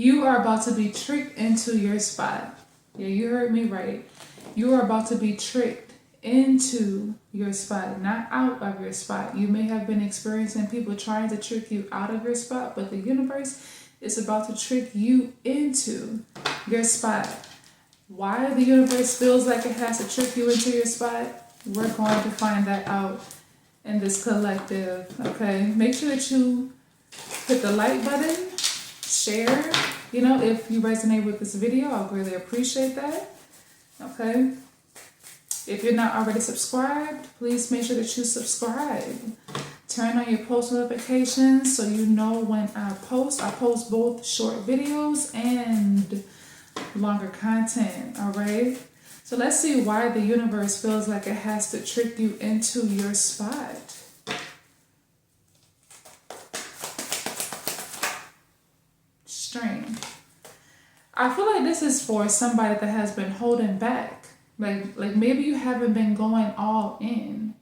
You are about to be tricked into your spot. Yeah, you heard me right. You are about to be tricked into your spot, not out of your spot. You may have been experiencing people trying to trick you out of your spot, but the universe is about to trick you into your spot. Why the universe feels like it has to trick you into your spot, we're going to find that out in this collective, okay? Make sure that you hit the like button, share, you know, if you resonate with this video, I'll greatly appreciate that, okay? If you're not already subscribed, please make sure that you subscribe. Turn on your post notifications so you know when I post. I post both short videos and longer content, all right? So let's see why the universe feels like it has to trick you into your spot. Strength. I feel like this is for somebody that has been holding back. Like maybe you haven't been going all in.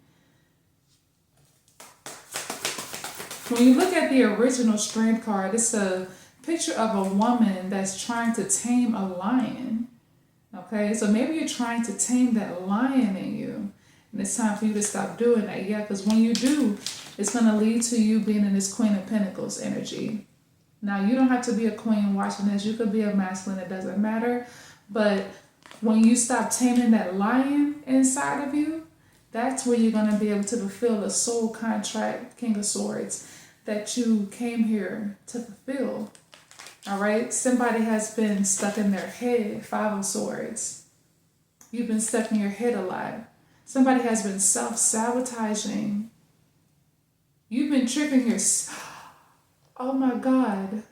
When you look at the original Strength card, it's a picture of a woman that's trying to tame a lion. Okay, so maybe you're trying to tame that lion in you. And it's time for you to stop doing that. Yeah, because when you do, it's going to lead to you being in this Queen of Pentacles energy. Now, you don't have to be a queen watching this. You could be a masculine. It doesn't matter. But when you stop taming that lion inside of you, that's where you're going to be able to fulfill the soul contract, King of Swords, that you came here to fulfill. All right? Somebody has been stuck in their head, Five of Swords. You've been stuck in your head a lot. Somebody has been self-sabotaging. You've been tricking yourself. Oh my God.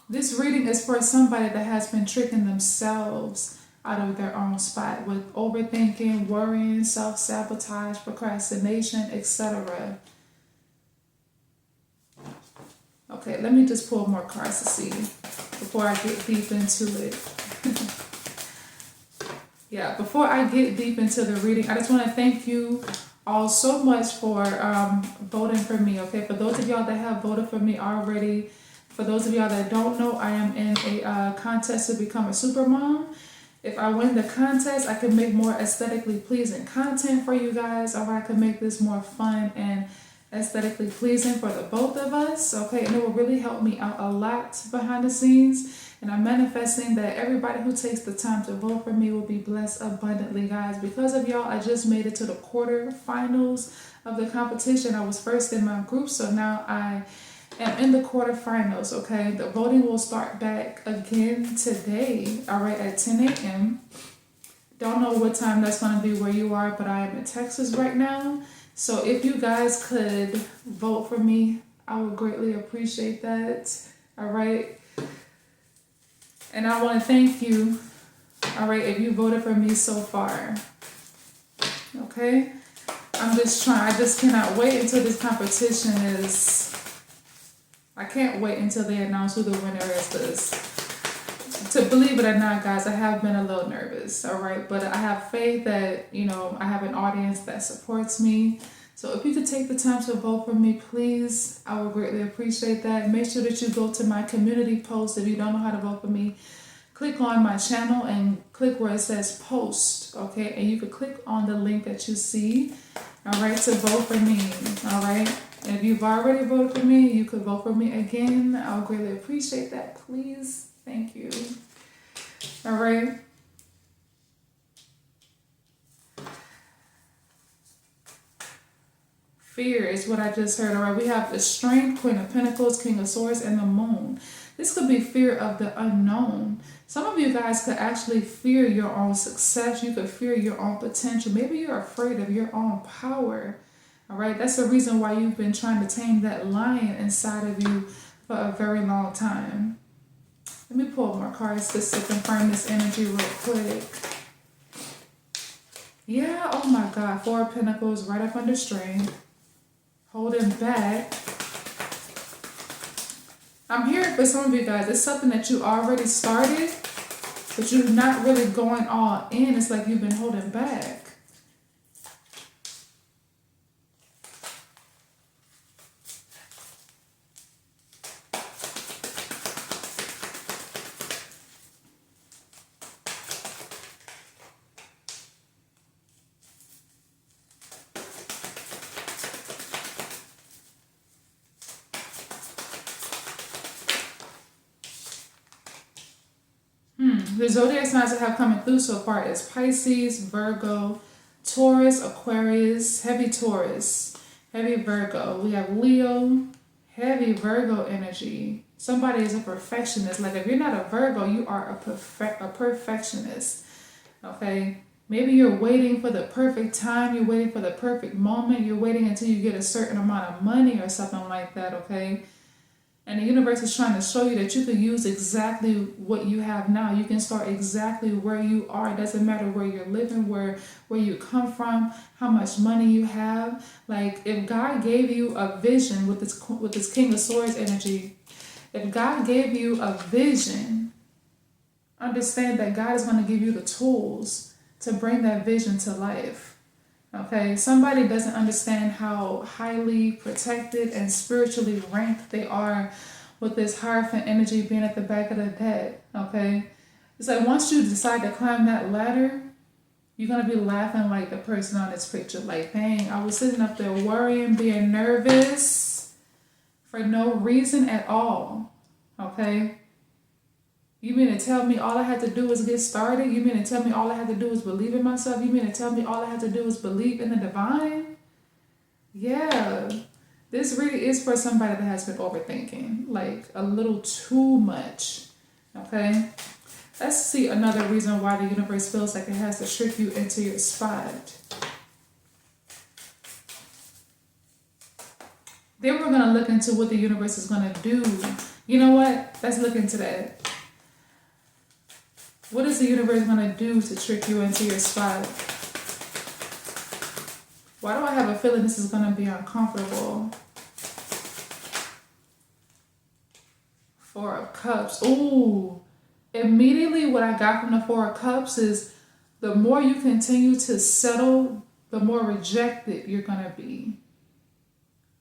This reading is for somebody that has been tricking themselves out of their own spot with overthinking, worrying, self-sabotage, procrastination, etc. Okay, let me just pull more cards to see before I get deep into it. Yeah, before I get deep into the reading, I just want to thank you all so much for voting for me, okay? For those of y'all that have voted for me already, for those of y'all that don't know, I am in a contest to become a super mom. If I win the contest, I can make more aesthetically pleasing content for you guys, or I can make this more fun and aesthetically pleasing for the both of us, okay? And it will really help me out a lot behind the scenes. And I'm manifesting that everybody who takes the time to vote for me will be blessed abundantly, guys. Because of y'all, I just made it to the quarterfinals of the competition. I was first in my group, so now I am in the quarterfinals, okay? The voting will start back again today, all right, at 10 a.m. Don't know what time that's going to be where you are, but I am in Texas right now. So if you guys could vote for me, I would greatly appreciate that, all right? And I want to thank you, all right, if you voted for me so far, okay? I just cannot wait until this competition is, I can't wait until they announce who the winner is, because to believe it or not, guys, I have been a little nervous, all right? But I have faith that, you know, I have an audience that supports me. So if you could take the time to vote for me, please, I would greatly appreciate that. Make sure that you go to my community post. If you don't know how to vote for me, click on my channel and click where it says post, okay? And you could click on the link that you see, all right, to vote for me, all right? And if you've already voted for me, you could vote for me again. I'll greatly appreciate that, please. Thank you. All right. Fear is what I just heard. All right, we have the Strength, Queen of Pentacles, King of Swords, and the Moon. This could be fear of the unknown. Some of you guys could actually fear your own success. You could fear your own potential. Maybe you're afraid of your own power. All right, that's the reason why you've been trying to tame that lion inside of you for a very long time. Let me pull more cards just to confirm this energy real quick. Yeah, oh my God, Four of Pentacles right up under Strength. Holding back. I'm hearing for some of you guys, it's something that you already started, but you're not really going all in. It's like you've been holding back. The zodiac signs that have coming through so far is Pisces, Virgo, Taurus, Aquarius, heavy Taurus, heavy Virgo. We have Leo, heavy Virgo energy. Somebody is a perfectionist. Like if you're not a Virgo, you are a perfectionist. Okay? Maybe you're waiting for the perfect time. You're waiting for the perfect moment. You're waiting until you get a certain amount of money or something like that. Okay? And the universe is trying to show you that you can use exactly what you have now. You can start exactly where you are. It doesn't matter where you're living, where you come from, how much money you have. Like if God gave you a vision with this King of Swords energy, if God gave you a vision, understand that God is going to give you the tools to bring that vision to life. Okay, somebody doesn't understand how highly protected and spiritually ranked they are with this Hierophant energy being at the back of the deck. Okay, it's like once you decide to climb that ladder, you're gonna be laughing like the person on this picture. Like, dang, I was sitting up there worrying, being nervous for no reason at all. Okay. You mean to tell me all I had to do was get started? You mean to tell me all I had to do was believe in myself? You mean to tell me all I had to do was believe in the divine? Yeah. This really is for somebody that has been overthinking, like a little too much. Okay? Let's see another reason why the universe feels like it has to trick you into your spot. Then we're going to look into what the universe is going to do. You know what? Let's look into that. What is the universe going to do to trick you into your spot? Why do I have a feeling this is going to be uncomfortable? Four of Cups. Ooh. Immediately what I got from the Four of Cups is the more you continue to settle, the more rejected you're going to be.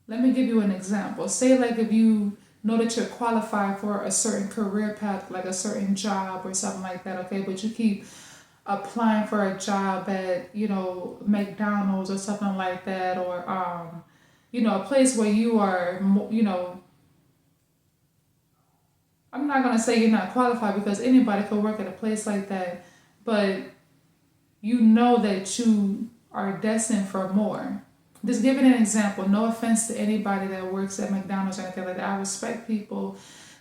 Let me give you an example. Say like if you know that you're qualified for a certain career path, like a certain job or something like that, okay? But you keep applying for a job at, McDonald's or something like that, or, a place where you are, I'm not going to say you're not qualified because anybody could work at a place like that, but you know that you are destined for more. Just giving an example, no offense to anybody that works at McDonald's or anything like that. I respect people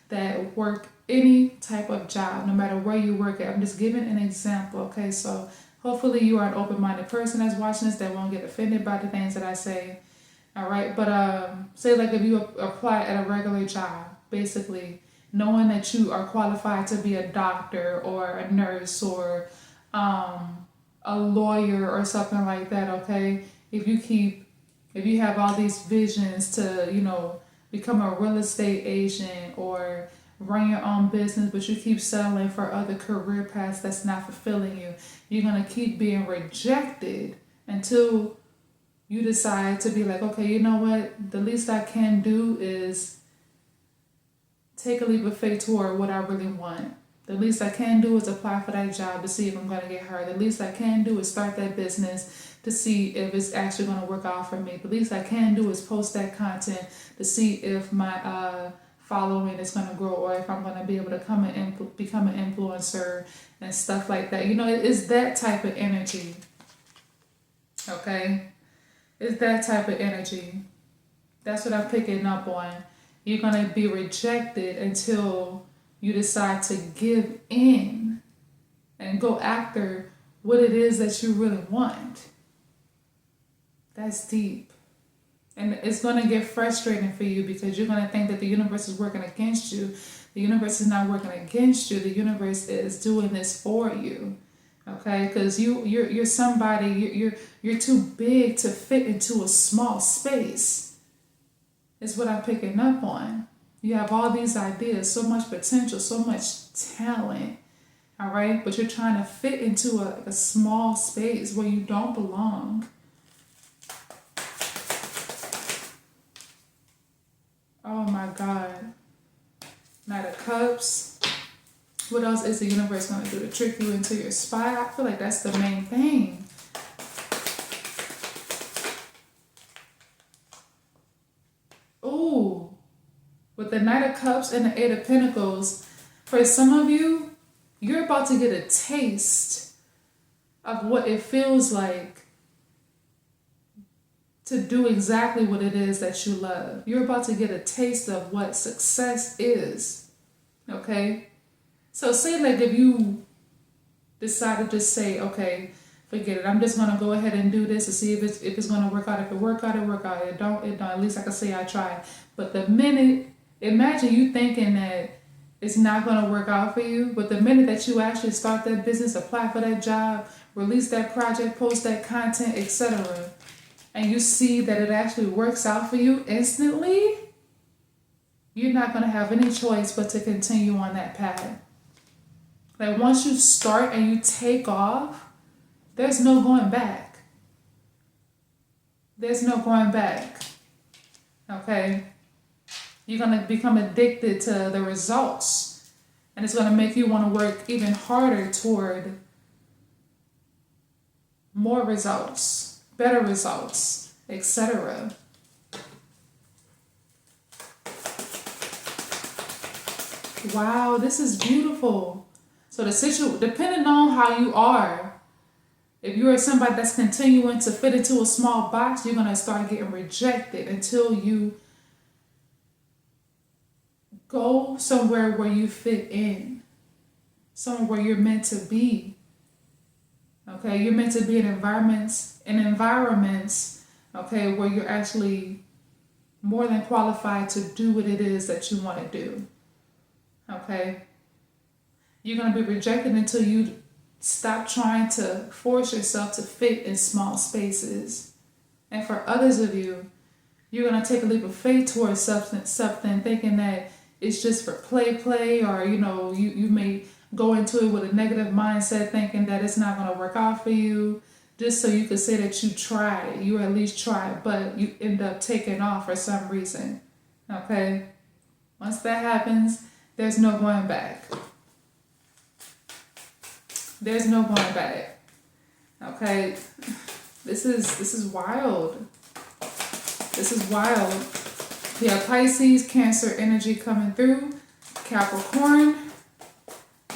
that work any type of job, no matter where you work at. I'm just giving an example, okay? So hopefully you are an open-minded person that's watching this that won't get offended by the things that I say, all right? But say like if you apply at a regular job, basically knowing that you are qualified to be a doctor or a nurse or a lawyer or something like that, okay? If you have all these visions to, become a real estate agent or run your own business, but you keep settling for other career paths that's not fulfilling you, you're going to keep being rejected until you decide to be like, okay, you know what? The least I can do is take a leap of faith toward what I really want. The least I can do is apply for that job to see if I'm going to get hired. The least I can do is start that business to see if it's actually going to work out for me. The least I can do is post that content to see if my following is going to grow or if I'm going to be able to become an influencer and stuff like that. It's that type of energy. Okay? It's that type of energy. That's what I'm picking up on. You're going to be rejected until you decide to give in and go after what it is that you really want. That's deep. And it's going to get frustrating for you because you're going to think that the universe is working against you. The universe is not working against you. The universe is doing this for you. Okay? Because you're somebody, you're too big to fit into a small space. Is what I'm picking up on. You have all these ideas, so much potential, so much talent, all right? But you're trying to fit into a small space where you don't belong. Oh my God. Knight of Cups. What else is the universe going to do to trick you into your spot? I feel like that's the main thing. Ooh. With the Knight of Cups and the Eight of Pentacles, for some of you, You're about to get a taste of what it feels like to do exactly what it is that you love. You're about to get a taste of what success is. Okay? So say like if you decide to just say, okay, forget it. I'm just gonna go ahead and do this to see if it's gonna work out. If it work out, it work out. It don't. At least I can say I tried. But the minute, imagine you thinking that it's not gonna work out for you, but the minute that you actually start that business, apply for that job, release that project, post that content, etc., and you see that it actually works out for you instantly, you're not gonna have any choice but to continue on that path. Like once you start and you take off, there's no going back. There's no going back. Okay? You're going to become addicted to the results. And it's going to make you want to work even harder toward more results, better results, etc. Wow, this is beautiful. So depending on how you are, if you are somebody that's continuing to fit into a small box, you're going to start getting rejected until you go somewhere where you fit in, somewhere where you're meant to be. Okay, you're meant to be in environments, okay, where you're actually more than qualified to do what it is that you want to do. Okay? You're going to be rejected until you stop trying to force yourself to fit in small spaces. And for others of you, you're going to take a leap of faith towards something thinking that it's just for play, or, you may go into it with a negative mindset thinking that it's not going to work out for you, just so you could say that you tried it. You at least tried, but you end up taking off for some reason. Okay? Once that happens, there's no going back. There's no going back. Okay? This is wild. This is wild. We have Pisces, Cancer energy coming through, Capricorn,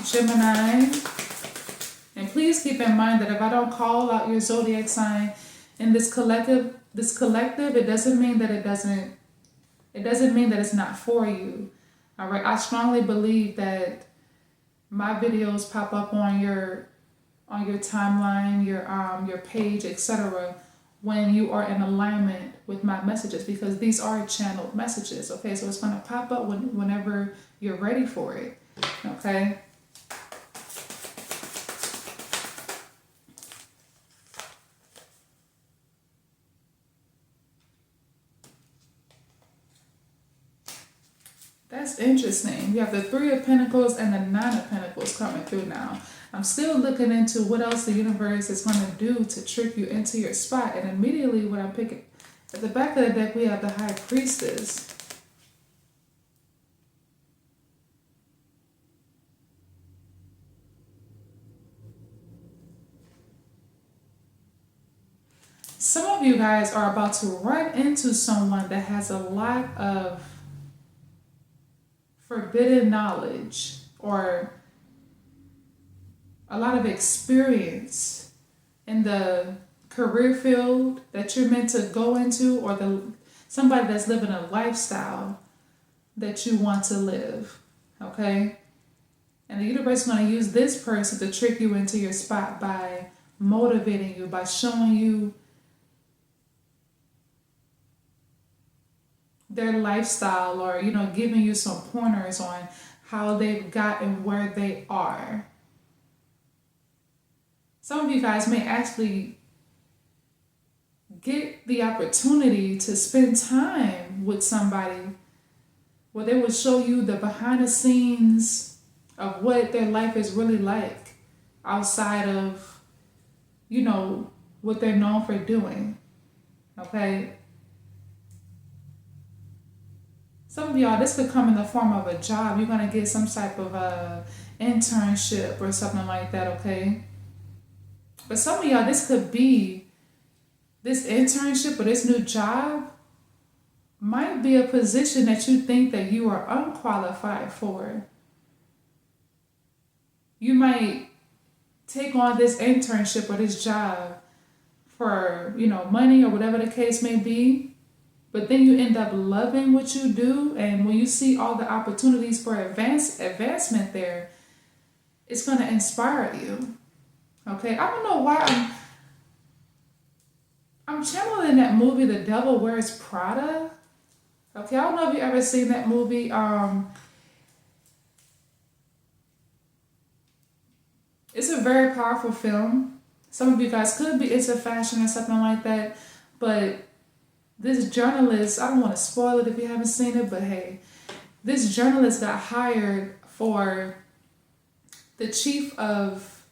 Gemini. And please keep in mind that if I don't call out your zodiac sign in this collective, it doesn't mean that it doesn't mean that it's not for you. All right. I strongly believe that my videos pop up on your timeline, your page, etc., when you are in alignment with my messages, because these are channeled messages. Okay, so it's going to pop up whenever you're ready for it. Okay. That's interesting. You have the Three of Pentacles and the Nine of Pentacles coming through now. I'm still looking into what else the universe is going to do to trick you into your spot. And immediately what I'm picking, at the back of the deck, we have the High Priestess. Some of you guys are about to run into someone that has a lot of forbidden knowledge or a lot of experience in the career field that you're meant to go into, or somebody that's living a lifestyle that you want to live. Okay? And the universe is going to use this person to trick you into your spot by motivating you, by showing you their lifestyle, or giving you some pointers on how they've gotten where they are. Some of you guys may actually get the opportunity to spend time with somebody where they will show you the behind the scenes of what their life is really like outside of, what they're known for doing. Okay? Some of y'all, this could come in the form of a job. You're going to get some type of internship or something like that, okay? But some of y'all, this internship or this new job might be a position that you think that you are unqualified for. You might take on this internship or this job for, money or whatever the case may be, but then you end up loving what you do, and when you see all the opportunities for advancement there, it's going to inspire you. Okay, I don't know why I'm channeling that movie, The Devil Wears Prada. Okay, I don't know if you ever seen that movie. It's a very powerful film. Some of you guys could be into fashion or something like that, but this journalist, I don't want to spoil it if you haven't seen it, but hey, this journalist got hired for the chief of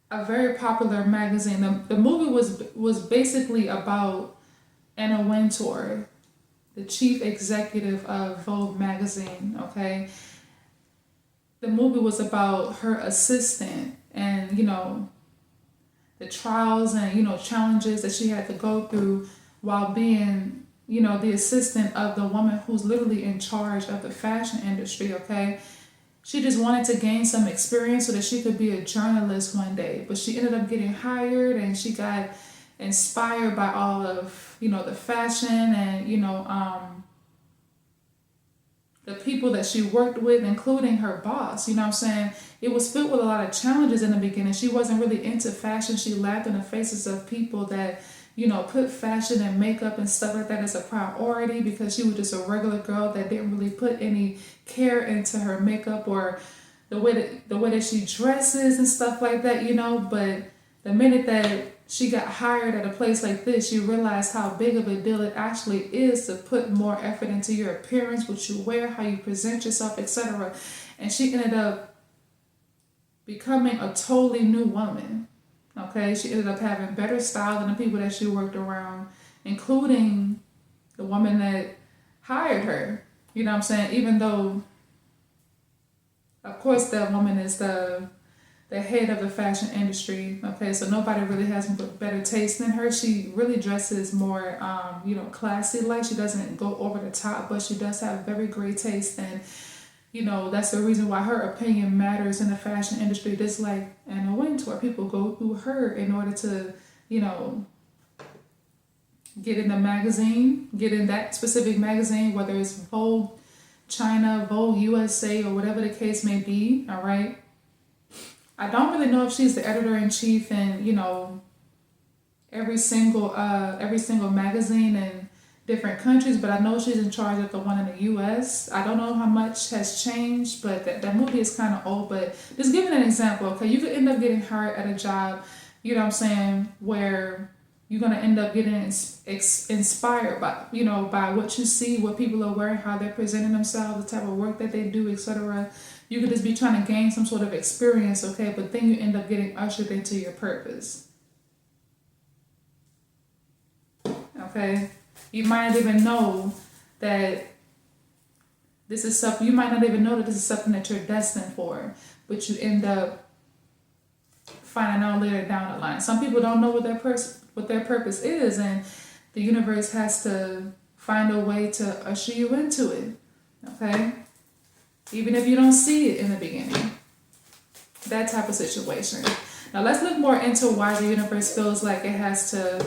a very popular magazine. The movie was basically about Anna Wintour, the chief executive of Vogue magazine, okay? The movie was about her assistant and, the trials and, challenges that she had to go through while being, the assistant of the woman who's literally in charge of the fashion industry, okay? She just wanted to gain some experience so that she could be a journalist one day. But she ended up getting hired, and she got inspired by all of, the fashion and, the people that she worked with, including her boss. You know what I'm saying? It was filled with a lot of challenges in the beginning. She wasn't really into fashion. She laughed in the faces of people that, put fashion and makeup and stuff like that as a priority, because she was just a regular girl that didn't really put any care into her makeup or the way that she dresses and stuff like that, But the minute that she got hired at a place like this, she realized how big of a deal it actually is to put more effort into your appearance, what you wear, how you present yourself, etc. And she ended up becoming a totally new woman. Okay, she ended up having better style than the people that she worked around, including the woman that hired her. You know what I'm saying? Even though, of course, that woman is the head of the fashion industry. Okay, so nobody really has better taste than her. She really dresses more, classy. Like, she doesn't go over the top, but she does have very great taste, and that's the reason why her opinion matters in the fashion industry. Just like Anna Wintour, people go through her in order to, get in the magazine, get in that specific magazine, whether it's Vogue China, Vogue USA, or whatever the case may be. All right. I don't really know if she's the editor-in-chief in, every single magazine in different countries, but I know she's in charge of the one in the US. I don't know how much has changed, but that movie is kind of old. But just giving an example, okay, you could end up getting hired at a job, where you're going to end up getting inspired by, by what you see, what people are wearing, how they're presenting themselves, the type of work that they do, etc. You could just be trying to gain some sort of experience, okay, but then you end up getting ushered into your purpose. Okay? You might not even know that this is something, that you're destined for, but you end up finding out later down the line. Some people don't know what their purpose is, and the universe has to find a way to usher you into it. Okay? Even if you don't see it in the beginning. That type of situation. Now let's look more into why the universe feels like it has to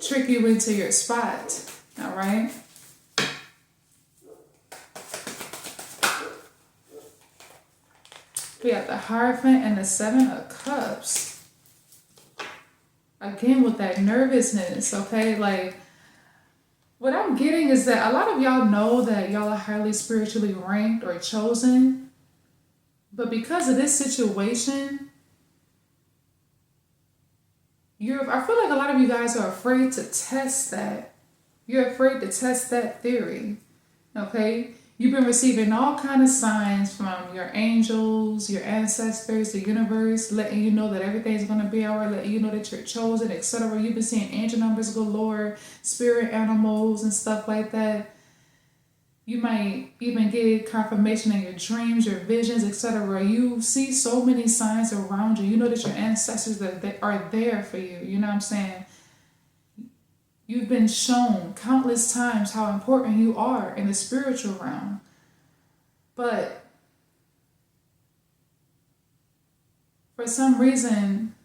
trick you into your spot. All right? We have the Hierophant and the Seven of Cups. Again, with that nervousness, okay? Like, what I'm getting is that a lot of y'all know that y'all are highly spiritually ranked or chosen. But because of this situation, I feel like a lot of you guys are afraid to test that. You're afraid to test that theory, okay? You've been receiving all kind of signs from your angels, your ancestors, the universe, letting you know that everything's going to be all right, letting you know that you're chosen, etc. You've been seeing angel numbers galore, spirit animals, and stuff like that. You might even get confirmation in your dreams, your visions, etc. You see so many signs around you. You know that your ancestors are there for you. You know what I'm saying? You've been shown countless times how important you are in the spiritual realm. But For some reason,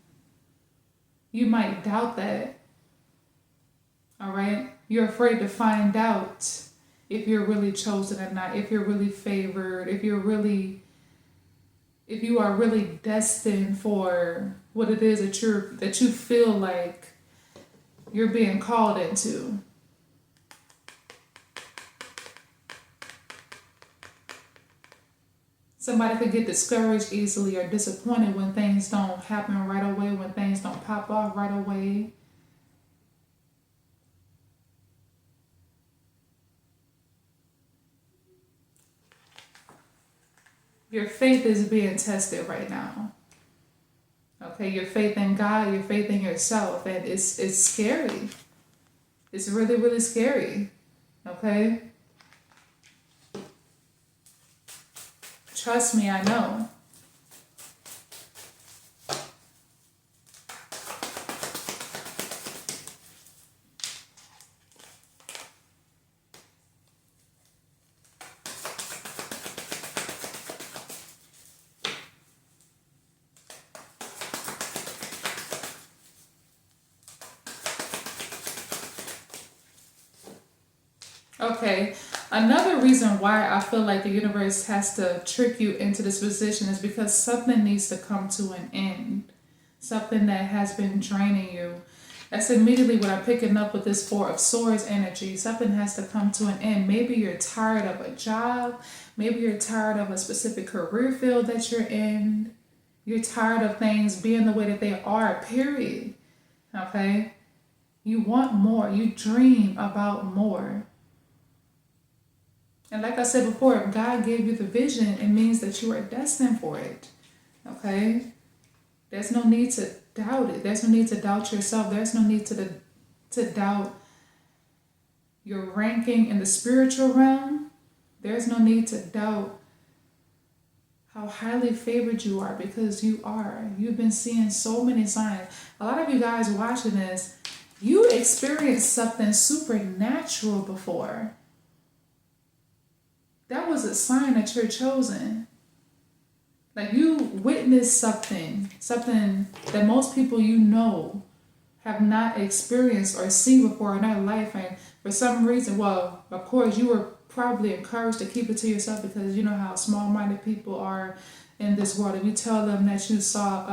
you might doubt that. All right? You're afraid to find out if you're really chosen or not, if you're really favored, if you are really destined for what it is that you feel like you're being called into. Somebody could get discouraged easily or disappointed when things don't happen right away, when things don't pop off right away. Your faith is being tested right now. Okay, your faith in God, your faith in yourself, and it's scary. It's really, really scary. Okay? Trust me, I know. Okay, another reason why I feel like the universe has to trick you into this position is because something needs to come to an end. Something that has been draining you. That's immediately what I'm picking up with this Four of Swords energy. Something has to come to an end. Maybe you're tired of a job. Maybe you're tired of a specific career field that you're in. You're tired of things being the way that they are, period. Okay? You want more. You dream about more. And like I said before, if God gave you the vision, it means that you are destined for it. Okay? There's no need to doubt it. There's no need to doubt yourself. There's no need to doubt your ranking in the spiritual realm. There's no need to doubt how highly favored you are, because you are. You've been seeing so many signs. A lot of you guys watching this, you experienced something supernatural before. That was a sign that you're chosen. Like you witnessed something that most people you know have not experienced or seen before in their life. And for some reason, well, of course, you were probably encouraged to keep it to yourself because you know how small-minded people are in this world. If you tell them that you saw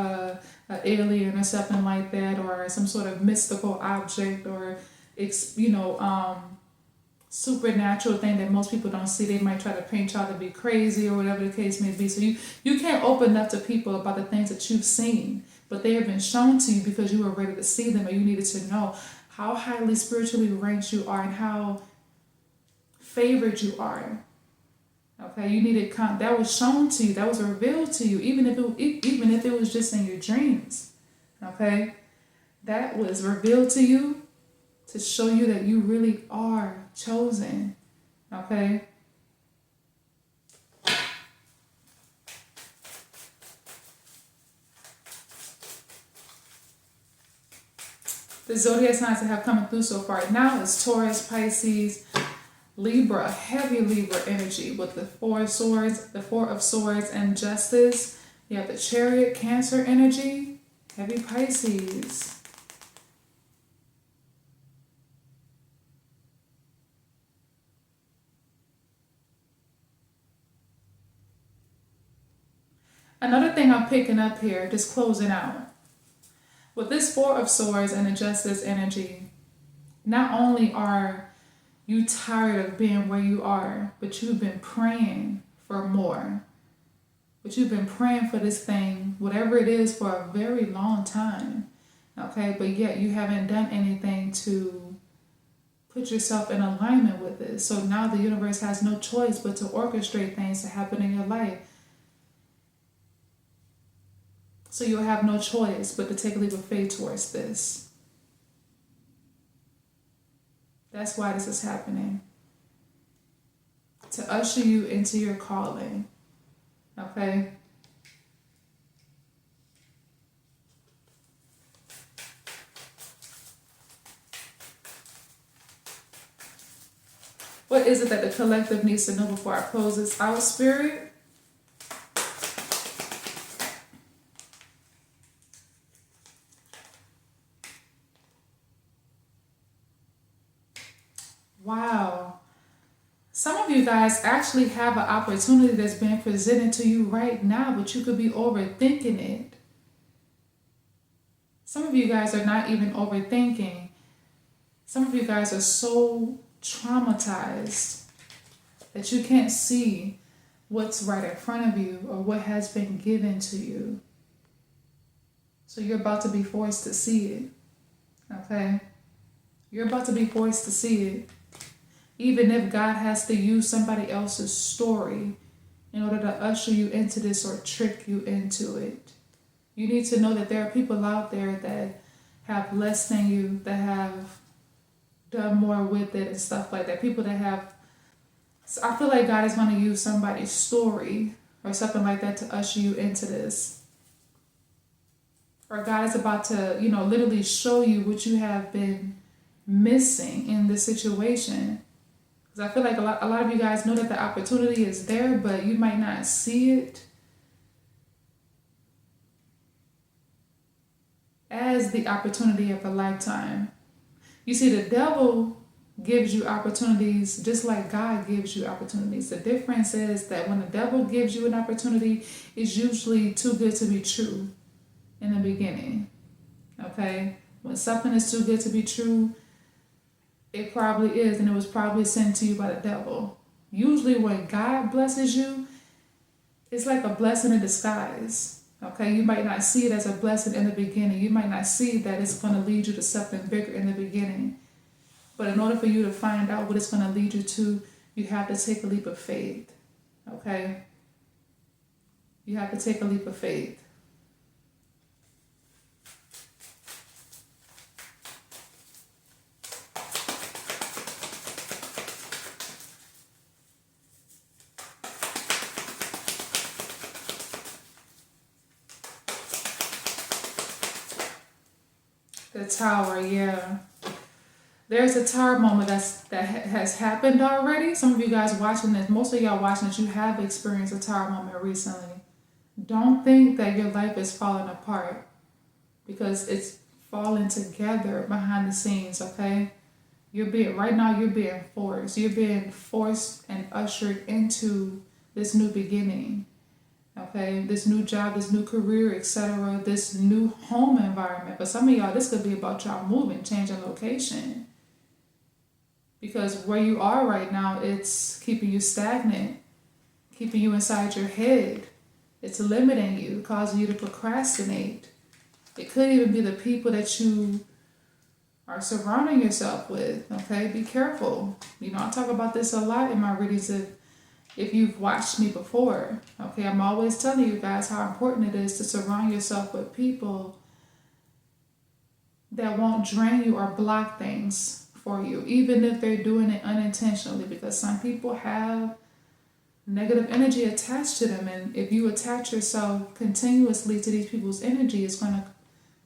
an alien or something like that, or some sort of mystical object, or supernatural thing that most people don't see, they might try to paint y'all to be crazy or whatever the case may be. So you can't open up to people about the things that you've seen, but they have been shown to you because you were ready to see them, and you needed to know how highly spiritually ranked you are and how favored you are. Okay, you needed that was shown to you, that was revealed to you, even if it was just in your dreams. Okay, that was revealed to you to show you that you really are chosen. Okay? The zodiac signs that have come through so far now is Taurus, Pisces, Libra, heavy Libra energy with the Four of Swords, and Justice. You have the Chariot, Cancer energy, heavy Pisces. Another thing I'm picking up here, just closing out. With this Four of Swords and the Justice energy, not only are you tired of being where you are, but you've been praying for more. But you've been praying for this thing, whatever it is, for a very long time. Okay, but yet you haven't done anything to put yourself in alignment with this. So now the universe has no choice but to orchestrate things to happen in your life. So you'll have no choice but to take a leap of faith towards this. That's why this is happening. To usher you into your calling. Okay? What is it that the collective needs to know before I close this out, Spirit? of you guys actually have an opportunity that's being presented to you right now, but you could be overthinking it. Some of you guys are not even overthinking. Some of you guys are so traumatized that you can't see what's right in front of you or what has been given to you. So you're about to be forced to see it. Okay? You're about to be forced to see it. Even if God has to use somebody else's story in order to usher you into this or trick you into it. You need to know that there are people out there that have less than you, that have done more with it and stuff like that. People that have... So I feel like God is going to use somebody's story or something like that to usher you into this. Or God is about to, literally show you what you have been missing in this situation. Because I feel like a lot of you guys know that the opportunity is there, but you might not see it as the opportunity of a lifetime. You see, the devil gives you opportunities just like God gives you opportunities. The difference is that when the devil gives you an opportunity, it's usually too good to be true in the beginning. Okay? When something is too good to be true, it probably is, and it was probably sent to you by the devil. Usually when God blesses you, it's like a blessing in disguise. Okay, you might not see it as a blessing in the beginning. You might not see that it's going to lead you to something bigger in the beginning. But in order for you to find out what it's going to lead you to, you have to take a leap of faith. Okay? You have to take a leap of faith. The Tower, yeah. There's a Tower moment that has happened already. Some of you guys watching this, most of y'all watching this, you have experienced a Tower moment recently. Don't think that your life is falling apart, because it's falling together behind the scenes, okay? Right now you're being forced. You're being forced and ushered into this new beginning. Okay, this new job, this new career, etc., this new home environment. For some of y'all, this could be about y'all moving, changing location. Because where you are right now, it's keeping you stagnant, keeping you inside your head. It's limiting you, causing you to procrastinate. It could even be the people that you are surrounding yourself with. Okay, be careful. I talk about this a lot in my readings if you've watched me before. Okay, I'm always telling you guys how important it is to surround yourself with people that won't drain you or block things for you, even if they're doing it unintentionally, because some people have negative energy attached to them, and if you attach yourself continuously to these people's energy, it's going to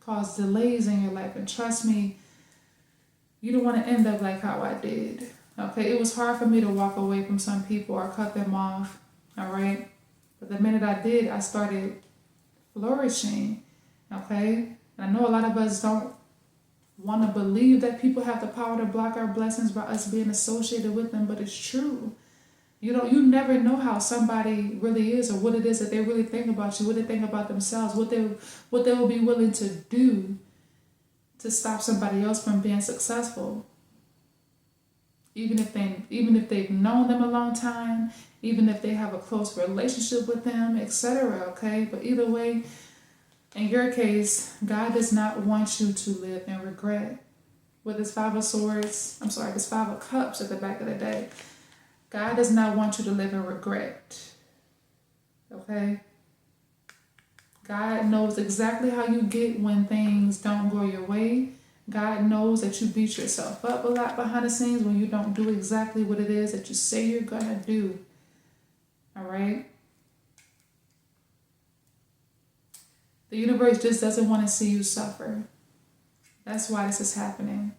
cause delays in your life. And trust me, you don't want to end up like how I did. Okay, it was hard for me to walk away from some people or cut them off, all right? But the minute I did, I started flourishing, okay? And I know a lot of us don't want to believe that people have the power to block our blessings by us being associated with them, but it's true. You never know how somebody really is, or what it is that they really think about you, what they think about themselves, what they will be willing to do to stop somebody else from being successful. Even if they've known them a long time, even if they have a close relationship with them, etc. Okay, but either way, in your case, God does not want you to live in regret. With this this 5 of Cups at the back of the deck, God does not want you to live in regret. Okay? God knows exactly how you get when things don't go your way. God knows that you beat yourself up a lot behind the scenes when you don't do exactly what it is that you say you're going to do. All right? The universe just doesn't want to see you suffer. That's why this is happening.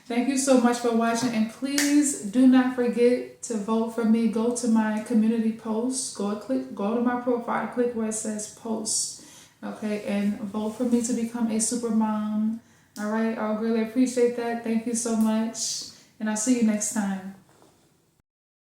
Thank you so much for watching, and please do not forget to vote for me. Go to my community post. Go to my profile, click where it says post, okay, and vote for me to become a super mom. All right, I'll really appreciate that. Thank you so much, and I'll see you next time.